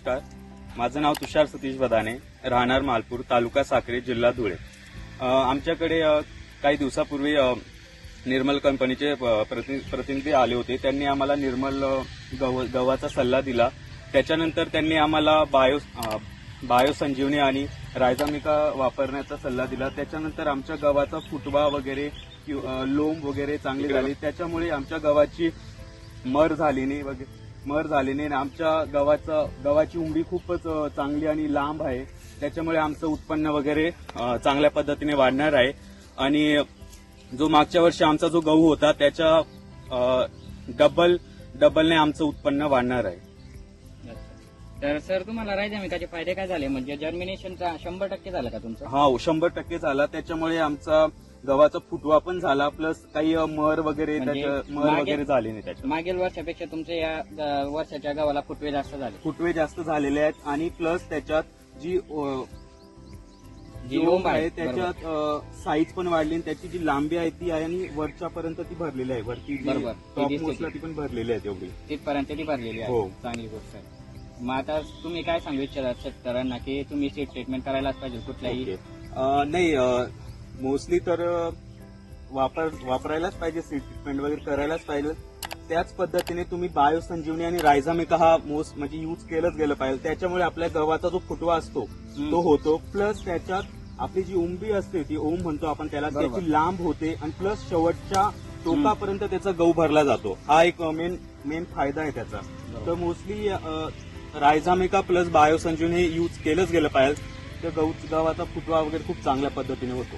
नमस्कार, माझं नाव तुषार सतीश बदाने, राहणार मालपूर, तालुका साक्री, जिल्हा धुळे। आमच्याकडे काही दिवसापूर्वी निर्मल कंपनीचे प्रतिनिधी आले होते। त्यांनी आम्हाला निर्मल गव्हाचा सल्ला दिला। त्याच्यानंतर त्यांनी आम्हाला बायो संजीवनी आणि रायझामिका वापरण्याचा सल्ला दिला। त्याच्यानंतर आमच्या गव्हाचा फुटवा वगैरे लोंब वगैरे चांगली झाली। त्याच्यामुळे आमच्या गव्हाची मर झाली नाही आणि आमच्या गव्हाची उंबी खूपच चांगली आणि लांब आहे। त्याच्यामुळे आमचं उत्पन्न वगैरे चांगल्या पद्धतीने वाढणार आहे आणि जो मागच्या वर्षी आमचा जो गहू होता त्याच्या डबलने आमचं उत्पन्न वाढणार आहे। तर सर, तुम्हाला रायझामिकाचे फायदे काय झाले? म्हणजे जर्मिनेशनचा 100% झाला का तुमचं? हा, 100% झाला। त्याच्यामुळे आमचा गव्हाचा फुटवा पण झाला, प्लस काही मर वगैरे झाली नाही त्याच्यात। मागील वर्षापेक्षा तुमच्या या वर्षाच्या गव्हाला फुटवे जास्त झालेले आहेत आणि प्लस त्याच्यात जी लोंब आहे त्याच्यात साईज पण वाढली आणि त्याची जी लांबी आहे ती आहे आणि वरच्यापर्यंत ती भरलेली आहे। वरती ती पण भरलेली आहे, तेवढी तिथपर्यंत ती भरलेली आहे। हो, चांगली गोष्ट आहे। मग आता तुम्ही काय सांगू इच्छिता शेतकऱ्यांना की तुम्ही सीड ट्रीटमेंट करायलाच पाहिजे कुठल्याही? नाही, मोस्टली तर वापरायलाच पाहिजे, सीड ट्रीटमेंट वगैरे करायलाच पाहिजे। त्याच पद्धतीने तुम्ही बायो संजीवनी आणि रायझामिका हा म्हणजे यूज केलंच गेलं पाहिजे। त्याच्यामुळे आपल्या गव्हाचा जो फुटवा असतो तो होतो, प्लस त्याच्यात आपली जी उंबी असते ती ओम म्हणतो आपण त्याला, त्याची लांब होते आणि प्लस शेवटच्या टोकापर्यंत त्याचा गहू भरला जातो। हा एक मेन फायदा आहे त्याचा। तर मोस्टली रायझामिका प्लस बायो संजीवनी हे यूज केलंच गेलं पाहिजे। तर गव्हाचा फुटवा वगैरे खूप चांगल्या पद्धतीने होतो।